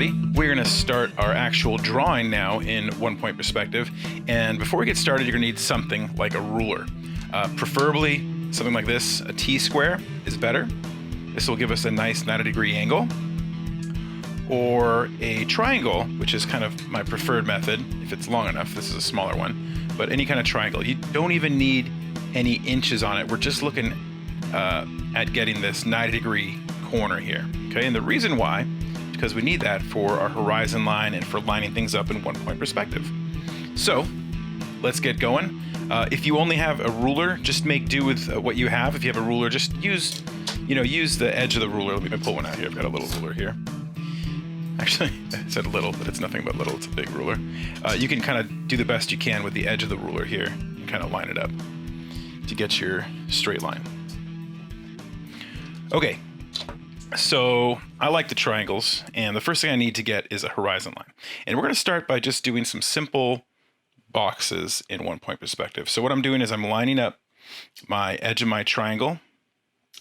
everybody. We're going to start our actual drawing now in 1-point perspective. And before we get started, you're going to need something like a ruler. Preferably something like this. A T-square is better. This will give us a nice 90-degree angle. Or a triangle, which is kind of my preferred method if it's long enough. This is a smaller one. But any kind of triangle. You don't even need any inches on it. We're just looking at getting this 90-degree corner here. Okay, and the reason why, because we need that for our horizon line and for lining things up in 1-point perspective. So let's get going. If you only have a ruler, just make do with what you have. If you have a ruler, just use the edge of the ruler. Let me pull one out here. I've got a little ruler here. Actually, I said little, but it's nothing but little. It's a big ruler. You can kind of do the best you can with the edge of the ruler here and kind of line it up to get your straight line. Okay. So I like the triangles, and the first thing I need to get is a horizon line. And we're going to start by just doing some simple boxes in 1-point perspective. So what I'm doing is I'm lining up my edge of my triangle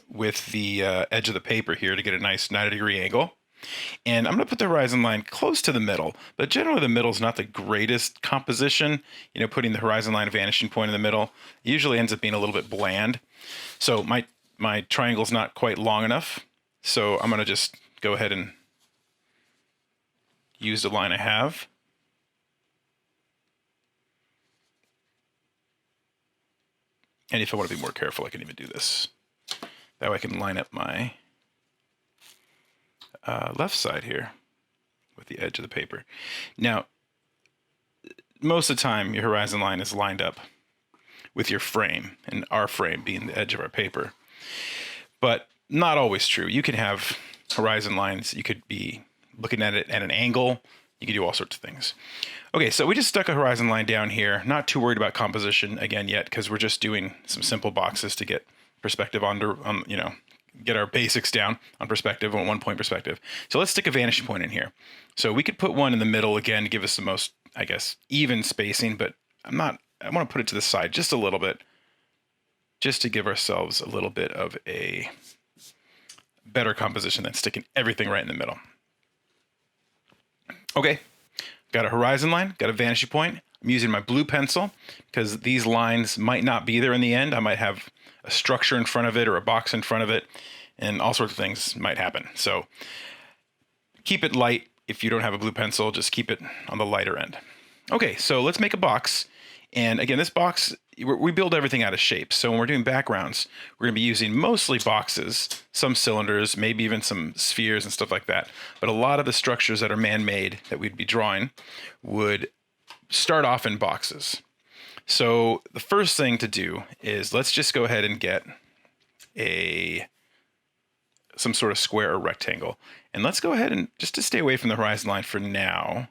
with the edge of the paper here to get a nice 90-degree angle. And I'm going to put the horizon line close to the middle, but generally the middle is not the greatest composition. You know, putting the horizon line vanishing point in the middle usually ends up being a little bit bland. So my triangle's not quite long enough. So I'm going to just go ahead and use the line I have. And if I want to be more careful, I can even do this. That way I can line up my left side here with the edge of the paper. Now, most of the time your horizon line is lined up with your frame, and our frame being the edge of our paper. But not always true. You can have horizon lines. You could be looking at it at an angle. You can do all sorts of things. Okay, so we just stuck a horizon line down here. Not too worried about composition again yet, because we're just doing some simple boxes to get perspective get our basics down on perspective, on 1-point perspective. So let's stick a vanishing point in here. So we could put one in the middle again to give us the most, I guess, even spacing, but I want to put it to the side just a little bit, just to give ourselves a little bit of a better composition than sticking everything right in the middle. Okay, got a horizon line, got a vanishing point. I'm using my blue pencil because these lines might not be there in the end. I might have a structure in front of it or a box in front of it, and all sorts of things might happen. So keep it light. If you don't have a blue pencil, just keep it on the lighter end. Okay, so let's make a box. And again, this box, we build everything out of shapes. So when we're doing backgrounds, we're going to be using mostly boxes, some cylinders, maybe even some spheres and stuff like that. But a lot of the structures that are man-made that we'd be drawing would start off in boxes. So the first thing to do is let's just go ahead and get some sort of square or rectangle. And let's go ahead and just to stay away from the horizon line for now.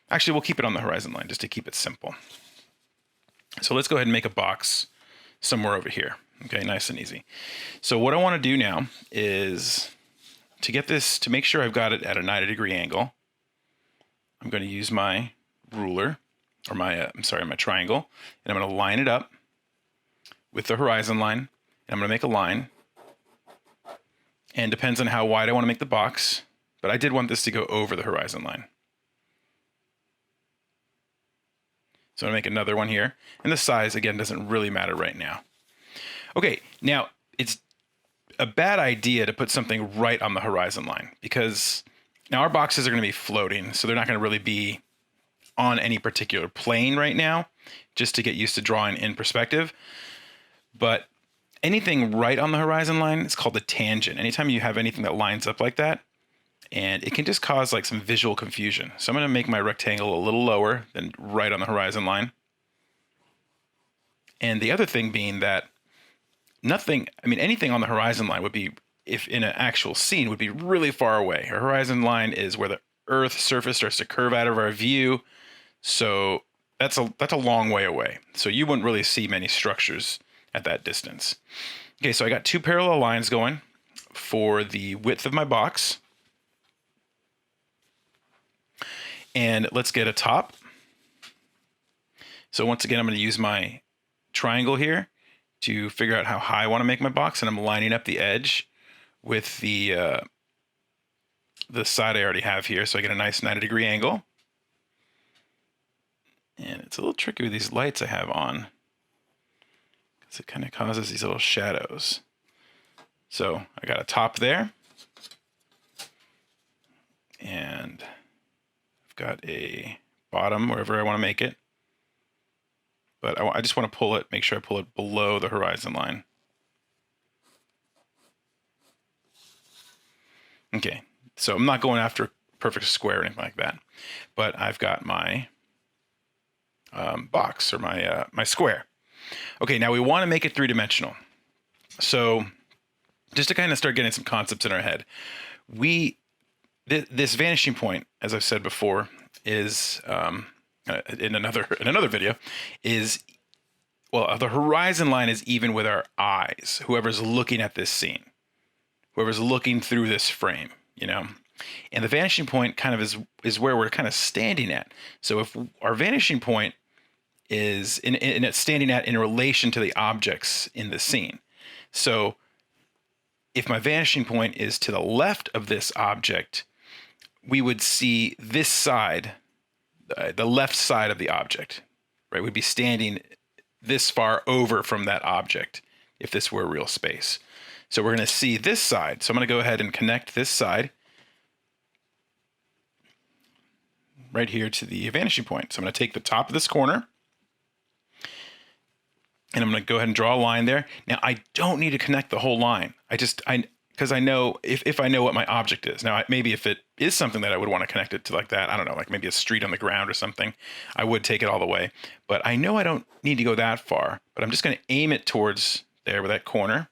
Actually, we'll keep it on the horizon line just to keep it simple. So let's go ahead and make a box somewhere over here. Okay, nice and easy. So what I want to do now is to get this, to make sure I've got it at a 90-degree angle, I'm going to use my ruler, or my triangle, and I'm going to line it up with the horizon line, and I'm going to make a line. And depends on how wide I want to make the box, but I did want this to go over the horizon line. So I'm going to make another one here. And the size, again, doesn't really matter right now. Okay, now it's a bad idea to put something right on the horizon line because now our boxes are going to be floating, so they're not going to really be on any particular plane right now, just to get used to drawing in perspective. But anything right on the horizon line is called a tangent. Anytime you have anything that lines up like that, and it can just cause like some visual confusion. So I'm going to make my rectangle a little lower than right on the horizon line. And the other thing being that anything on the horizon line would be, if in an actual scene, would be really far away. Our horizon line is where the Earth's surface starts to curve out of our view. So that's a long way away. So you wouldn't really see many structures at that distance. Okay, so I got 2 parallel lines going for the width of my box. And let's get a top. So once again, I'm going to use my triangle here to figure out how high I want to make my box, and I'm lining up the edge with the the side I already have here, so I get a nice 90-degree angle. And it's a little tricky with these lights I have on, because it kind of causes these little shadows. So I got a top there, and I've got a bottom wherever I want to make it. But I just want to pull it, make sure I pull it below the horizon line. Okay, so I'm not going after a perfect square or anything like that, but I've got my box, or my square. Okay, now we want to make it three-dimensional. So just to kind of start getting some concepts in our head, this vanishing point, as I've said before, is in another video, is, well, the horizon line is even with our eyes. Whoever's looking at this scene, whoever's looking through this frame, you know. And the vanishing point kind of is where we're kind of standing at. So if our vanishing point is in it's standing at in relation to the objects in the scene. So if my vanishing point is to the left of this object, we would see this side, the left side of the object, right? We'd be standing this far over from that object if this were real space. So we're going to see this side. So I'm going to go ahead and connect this side right here to the vanishing point. So I'm going to take the top of this corner, and I'm going to go ahead and draw a line there. Now, I don't need to connect the whole line. Because I know if I know what my object is. Now, maybe if it is something that I would want to connect it to like that, I don't know, like maybe a street on the ground or something, I would take it all the way. But I know I don't need to go that far, but I'm just going to aim it towards there with that corner.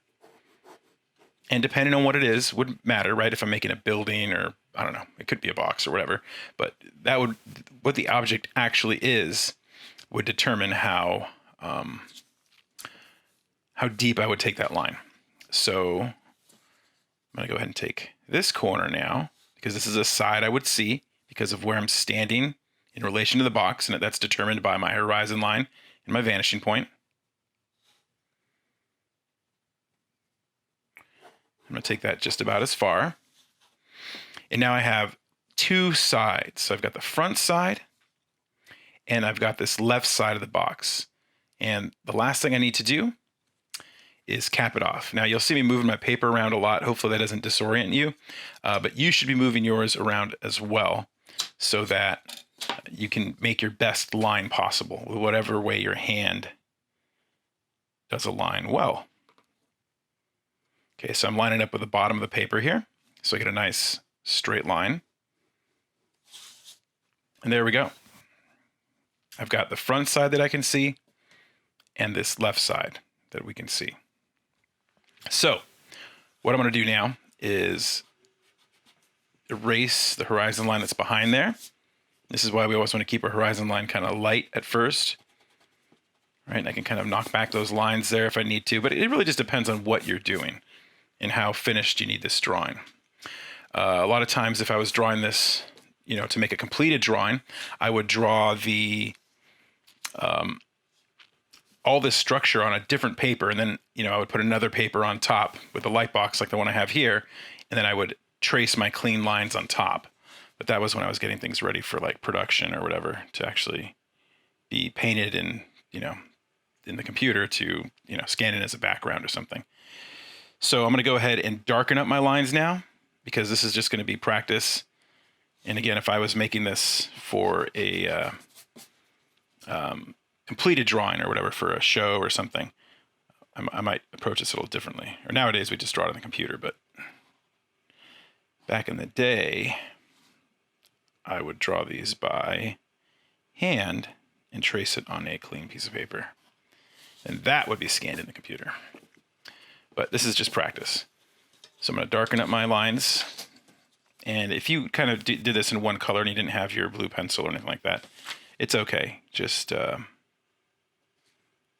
And depending on what it is would matter, right? If I'm making a building, or I don't know, it could be a box or whatever, but that would, what the object actually is would determine how deep I would take that line. So I'm going to go ahead and take this corner now, because this is a side I would see because of where I'm standing in relation to the box, and that's determined by my horizon line and my vanishing point. I'm going to take that just about as far. And now I have two sides. So I've got the front side, and I've got this left side of the box. And the last thing I need to do is cap it off. Now you'll see me moving my paper around a lot. Hopefully that doesn't disorient you, but you should be moving yours around as well, so that you can make your best line possible with whatever way your hand does a line well. Okay, so I'm lining up with the bottom of the paper here, so I get a nice straight line. And there we go. I've got the front side that I can see, and this left side that we can see. So what I'm going to do now is erase the horizon line that's behind there. This is why we always want to keep our horizon line kind of light at first. Right? And I can kind of knock back those lines there if I need to, but it really just depends on what you're doing and how finished you need this drawing. A lot of times if I was drawing this, you know, to make a completed drawing, I would draw the all this structure on a different paper, and then, you know, I would put another paper on top with a light box like the one I have here, and then I would trace my clean lines on top. But that was when I was getting things ready for like production or whatever, to actually be painted in, you know, in the computer to, you know, scan it as a background or something. So I'm going to go ahead and darken up my lines now, because this is just going to be practice. And again, if I was making this for a completed drawing or whatever, for a show or something, I might approach this a little differently. Or nowadays we just draw it on the computer, but back in the day, I would draw these by hand and trace it on a clean piece of paper. And that would be scanned in the computer. But this is just practice. So I'm going to darken up my lines. And if you kind of did this in one color and you didn't have your blue pencil or anything like that, it's okay. Just,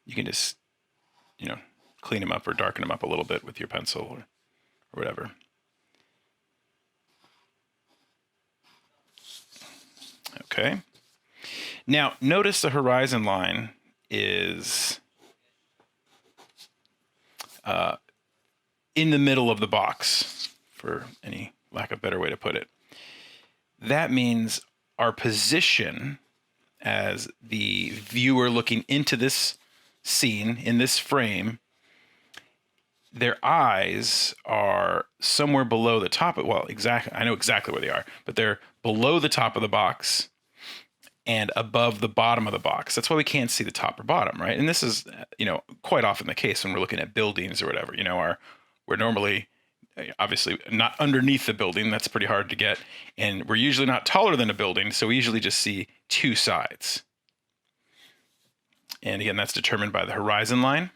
you can just, you know, clean them up or darken them up a little bit with your pencil or whatever. Okay. Now, notice the horizon line is in the middle of the box, for any lack of a better way to put it. that means our position as the viewer looking into this scene in this frame, their eyes are somewhere below the top of, well, exactly, I know exactly where they are, but they're below the top of the box and above the bottom of the box. That's why we can't see the top or bottom, right? And this is, quite often the case when we're looking at buildings or whatever. We're normally obviously not underneath the building. That's pretty hard to get. And we're usually not taller than a building, so we usually just see two sides. And again, that's determined by the horizon line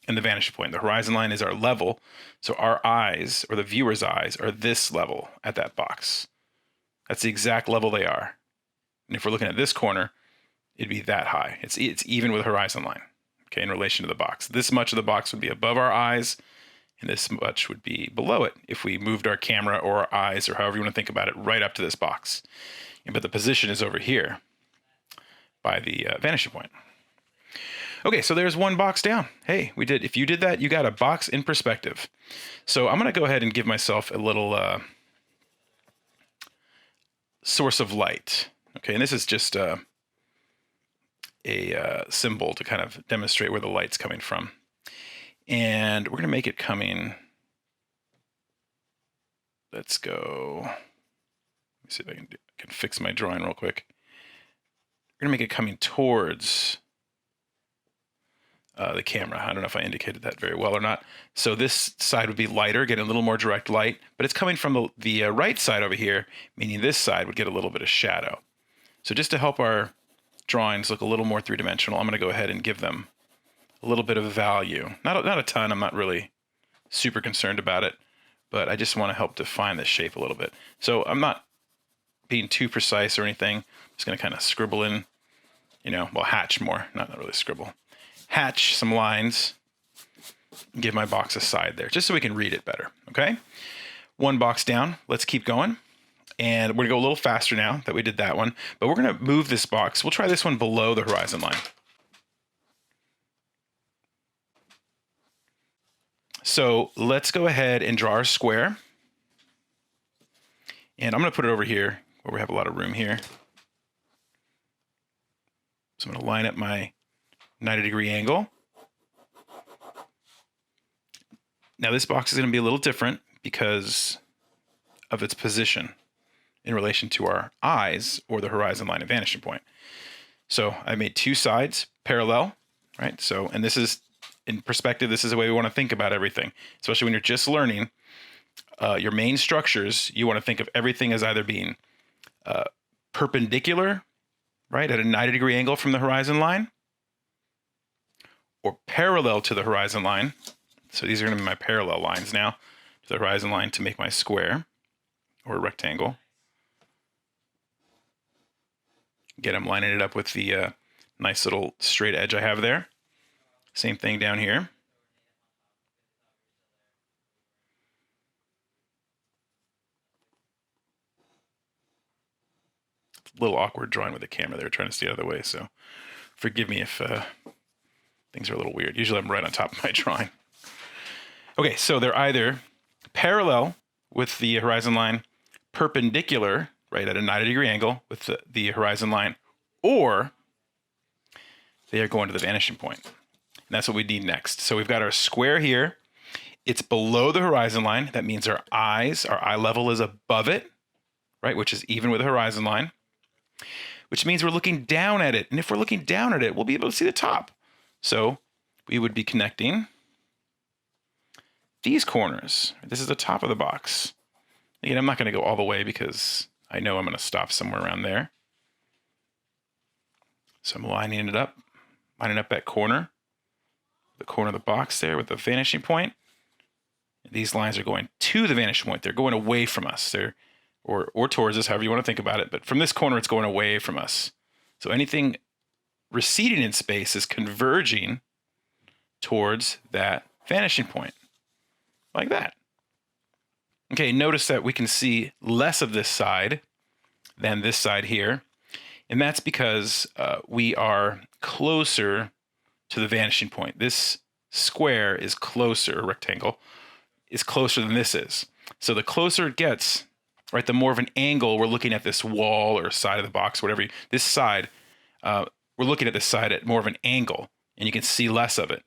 and the vanishing point. The horizon line is our level, so our eyes, or the viewer's eyes, are this level at that box. That's the exact level they are. And if we're looking at this corner, it'd be that high. It's even with horizon line, okay, in relation to the box. This much of the box would be above our eyes, and this much would be below it if we moved our camera or our eyes, or however you want to think about it, right up to this box. But the position is over here by the vanishing point. Okay, so there's one box down. Hey, we did. If you did that, you got a box in perspective. So I'm going to go ahead and give myself a little source of light. Okay, and this is just a symbol to kind of demonstrate where the light's coming from. And we're going to make it coming. Let's go. Let me see if I can fix my drawing real quick. We're going to make it coming towards the camera. I don't know if I indicated that very well or not. So this side would be lighter, getting a little more direct light, but it's coming from the right side over here, meaning this side would get a little bit of shadow. So just to help our drawings look a little more three-dimensional, I'm going to go ahead and give them a little bit of value. Not a ton. I'm not really super concerned about it, but I just want to help define this shape a little bit. So I'm not being too precise or anything. I'm just going to kind of scribble in, hatch more, not really scribble. Hatch some lines, give my box a side there, just so we can read it better, okay? One box down, let's keep going. And we're gonna go a little faster now that we did that one, but we're gonna move this box. We'll try this one below the horizon line. So let's go ahead and draw our square. And I'm gonna put it over here where we have a lot of room here. So I'm gonna line up my 90-degree angle. Now this box is gonna be a little different because of its position in relation to our eyes or the horizon line of vanishing point. So I made two sides parallel, right? So, and this is, in perspective, this is the way we want to think about everything, especially when you're just learning your main structures. You want to think of everything as either being perpendicular, right, at a 90-degree angle from the horizon line, or parallel to the horizon line. So these are going to be my parallel lines now to the horizon line to make my square or rectangle. Again, I'm lining it up with the nice little straight edge I have there. Same thing down here. It's a little awkward drawing with the camera there, trying to stay out of the way, so forgive me if things are a little weird. Usually I'm right on top of my drawing. Okay, so they're either parallel with the horizon line, perpendicular, right, at a 90-degree angle with the horizon line, or they are going to the vanishing point. And that's what we need next. So we've got our square here. It's below the horizon line. That means our eye level is above it, right, which is even with the horizon line, which means we're looking down at it. And if we're looking down at it, we'll be able to see the top. So we would be connecting these corners. This is the top of the box. Again, I'm not going to go all the way because I know I'm going to stop somewhere around there. So I'm lining up that corner, the corner of the box there with the vanishing point. These lines are going to the vanishing point. They're going away from us. Or towards us, however you want to think about it. But from this corner, it's going away from us. So anything receding in space is converging towards that vanishing point, like that. Okay, notice that we can see less of this side than this side here. And that's because we are closer to the vanishing point. This square is closer, rectangle, is closer than this is. So the closer it gets right? The more of an angle we're looking at this wall or side of the box, whatever. This side, we're looking at this side at more of an angle, and you can see less of it.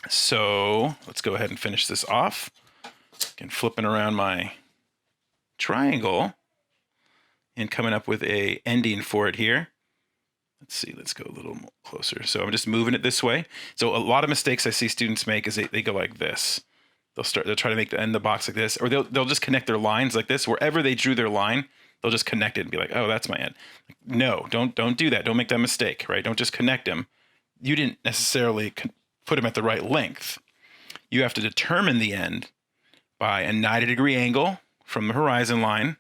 So let's go ahead and finish this off. Again, flipping around my triangle and coming up with a ending for it here. Let's see, let's go a little closer. So I'm just moving it this way. So a lot of mistakes I see students make is they go like this. They'll try to make the end of the box like this, or they'll just connect their lines like this. Wherever they drew their line, they'll just connect it and be like, oh, that's my end. No, don't do that. Don't make that mistake, right? Don't just connect them. You didn't necessarily put them at the right length. You have to determine the end by a 90-degree angle from the horizon line,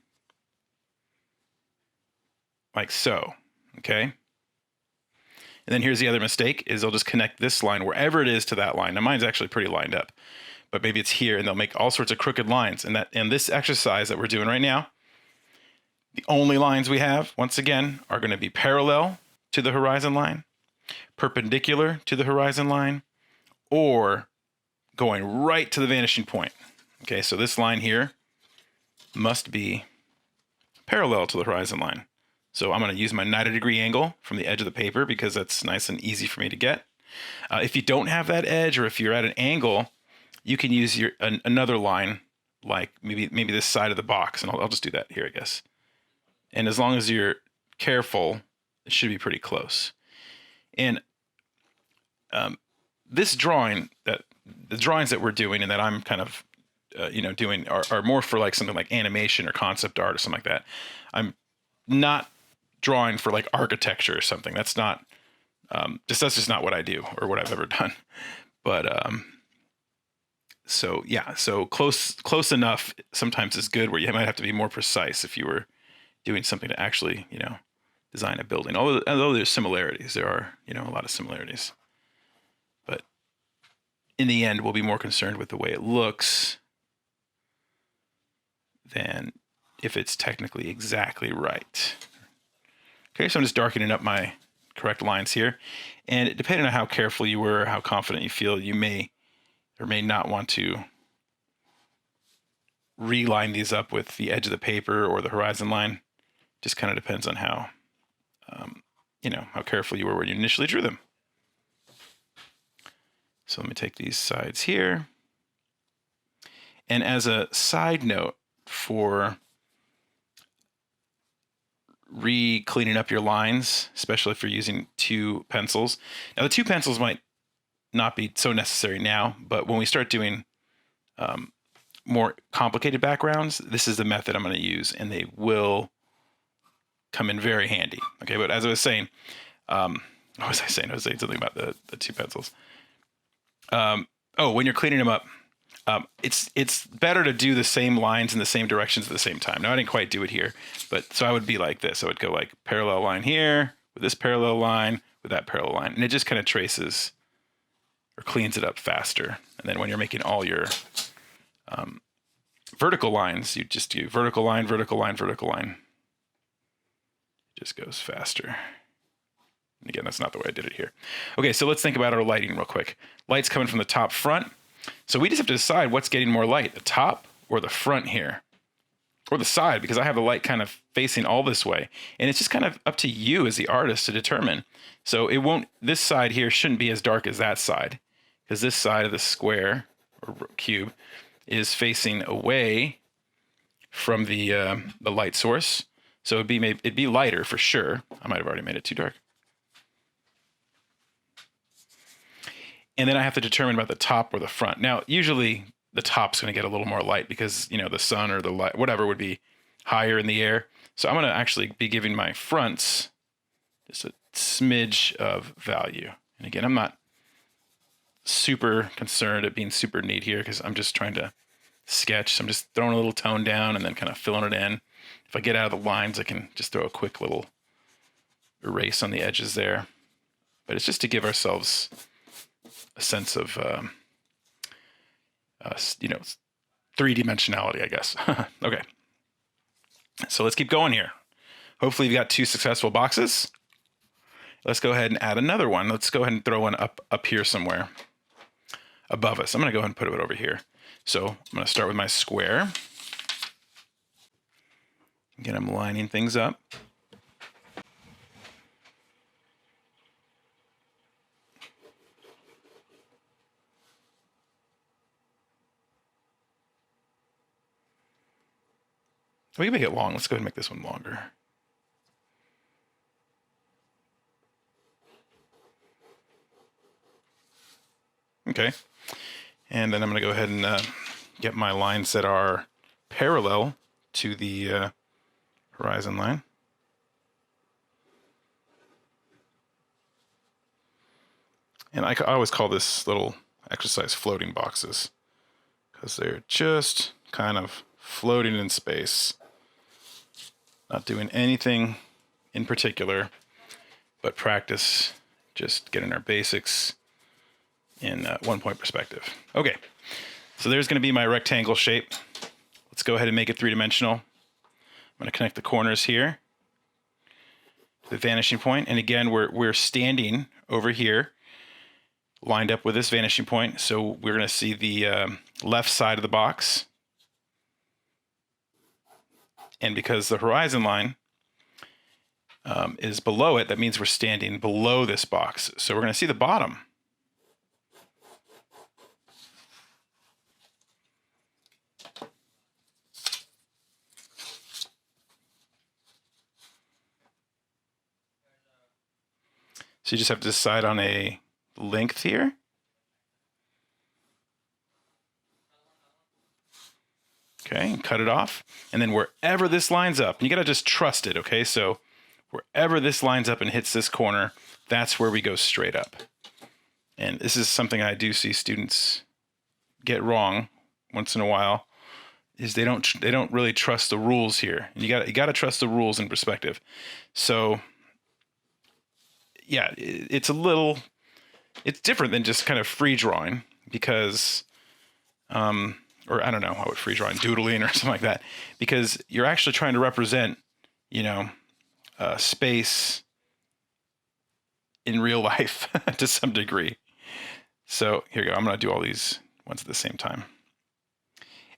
like so, okay? And then here's the other mistake, is they'll just connect this line wherever it is to that line. Now mine's actually pretty lined up, but maybe it's here, and they'll make all sorts of crooked lines. And this exercise that we're doing right now, the only lines we have, once again, are going to be parallel to the horizon line, perpendicular to the horizon line, or going right to the vanishing point. Okay, so this line here must be parallel to the horizon line. So I'm going to use my 90-degree angle from the edge of the paper because that's nice and easy for me to get. If you don't have that edge, or if you're at an angle, you can use another line, like maybe this side of the box, and I'll just do that here, I guess. And as long as you're careful, it should be pretty close. And this drawing, the drawings that we're doing and that I'm kind of doing are more for like something like animation or concept art or something like that. I'm not drawing for like architecture or something. That's not that's just not what I do or what I've ever done. But so yeah, so close enough sometimes is good, where you might have to be more precise if you were doing something to actually design a building. Although there's similarities, there are a lot of similarities. But in the end, we'll be more concerned with the way it looks than if it's technically exactly right. Okay, so I'm just darkening up my correct lines here. And depending on how careful you were, how confident you feel, you may or may not want to reline these up with the edge of the paper or the horizon line. Just kind of depends on how, how careful you were when you initially drew them. So let me take these sides here. And as a side note for cleaning up your lines, especially if you're using two pencils. Now the two pencils might not be so necessary now, but when we start doing more complicated backgrounds, this is the method I'm going to use, and they will come in very handy. Okay, but as I was saying, what was I saying? I was saying something about the two pencils. When you're cleaning them up, it's better to do the same lines in the same directions at the same time. Now, I didn't quite do it here, but so I would be like this. I would go like parallel line here with this parallel line with that parallel line, and it just kind of traces or cleans it up faster. And then when you're making all your vertical lines, you just do vertical line, vertical line, vertical line. It just goes faster. And again, that's not the way I did it here. Okay, so let's think about our lighting real quick. Light's coming from the top front. So we just have to decide what's getting more light, the top or the front here, or the side, because I have the light kind of facing all this way. And it's just kind of up to you as the artist to determine. So this side here shouldn't be as dark as that side, because this side of the square or cube is facing away from the light source. So it'd be lighter for sure. I might have already made it too dark. And then I have to determine about the top or the front. Now, usually the top's going to get a little more light because, the sun or the light, whatever, would be higher in the air. So I'm going to actually be giving my fronts just a smidge of value. And again, I'm not super concerned at being super neat here because I'm just trying to sketch. So I'm just throwing a little tone down and then kind of filling it in. If I get out of the lines, I can just throw a quick little erase on the edges there. But it's just to give ourselves a sense of, three-dimensionality, I guess. Okay. So let's keep going here. Hopefully you've got two successful boxes. Let's go ahead and add another one. Let's go ahead and throw one up here somewhere above us. I'm going to go ahead and put it over here. So I'm going to start with my square. Again, I'm lining things up. We can make it long. Let's go ahead and make this one longer. Okay. And then I'm going to go ahead and get my lines that are parallel to the horizon line. And I always call this little exercise floating boxes because they're just kind of floating in space, not doing anything in particular, but practice just getting our basics in 1-point perspective. Okay, so there's going to be my rectangle shape. Let's go ahead and make it three-dimensional. I'm going to connect the corners here to the vanishing point. And again, we're standing over here, lined up with this vanishing point. So we're going to see the left side of the box. And because the horizon line is below it, that means we're standing below this box. So we're going to see the bottom. So you just have to decide on a length here. Okay, and cut it off. And then wherever this lines up, and you got to just trust it, okay? So wherever this lines up and hits this corner, that's where we go straight up. And this is something I do see students get wrong once in a while, is they don't really trust the rules here. And you got to trust the rules in perspective. So yeah, it's different than just kind of free drawing because or I don't know how it free drawing, doodling or something like that, because you're actually trying to represent, space in real life to some degree. So here you go. I'm going to do all these ones at the same time.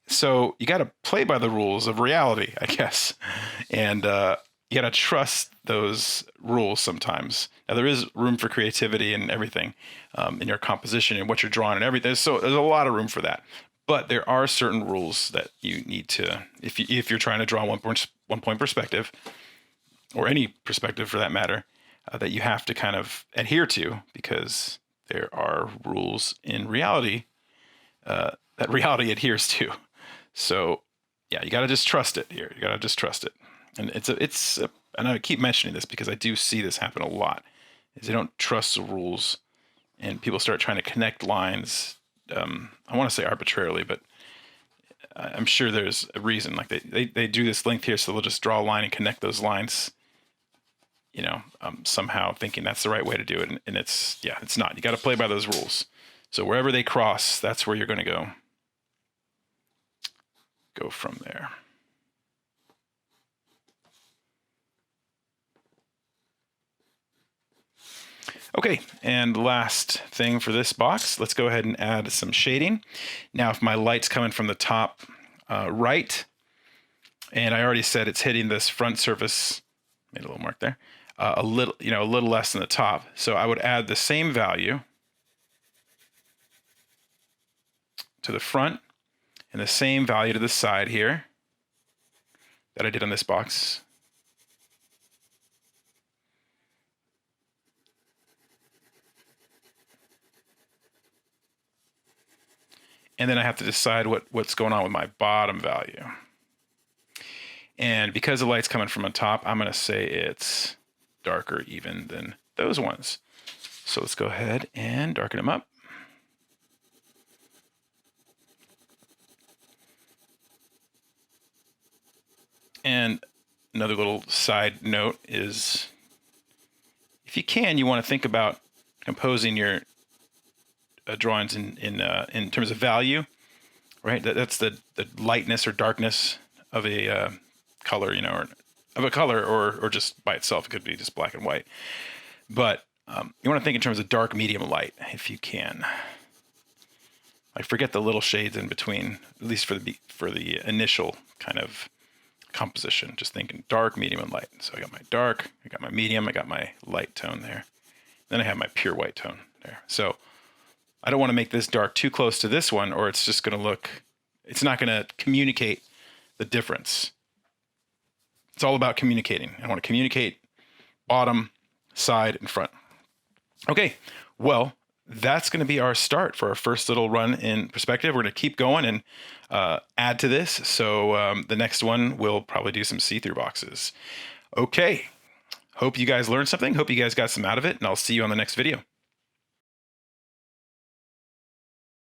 So you got to play by the rules of reality, I guess. And you got to trust those rules sometimes. Now, there is room for creativity and everything in your composition and what you're drawing and everything. So there's a lot of room for that. But there are certain rules that you need to, if you're trying to draw one point perspective, or any perspective for that matter, that you have to kind of adhere to, because there are rules in reality that reality adheres to. So yeah, you got to just trust it here. You got to just trust it. And and I keep mentioning this because I do see this happen a lot, is they don't trust the rules and people start trying to connect lines. I want to say arbitrarily, but I'm sure there's a reason. Like they do this length here, so they'll just draw a line and connect those lines, somehow thinking that's the right way to do it. And it's not. You got to play by those rules. So wherever they cross, that's where you're going to go from there. Okay, and last thing for this box, let's go ahead and add some shading. Now, if my light's coming from the top right, and I already said it's hitting this front surface, made a little mark there, a little less than the top. So I would add the same value to the front and the same value to the side here that I did on this box. And then I have to decide what's going on with my bottom value. And because the light's coming from on top, I'm going to say it's darker even than those ones. So let's go ahead and darken them up. And another little side note is, if you can, you want to think about composing your drawings in terms of value, right? That's the lightness or darkness of a color, or of a color, or just by itself. It could be just black and white. But you want to think in terms of dark, medium, light, if you can. Like, forget the little shades in between, at least for the initial kind of composition, just thinking dark, medium, and light. So I got my dark, I got my medium, I got my light tone there. Then I have my pure white tone there. So I don't want to make this dark too close to this one, or it's just going to look, it's not going to communicate the difference. It's all about communicating. I want to communicate bottom, side, and front. Okay, well, that's going to be our start for our first little run in perspective. We're going to keep going and add to this. So the next one, we'll probably do some see-through boxes. Okay, hope you guys learned something. Hope you guys got some out of it, and I'll see you on the next video.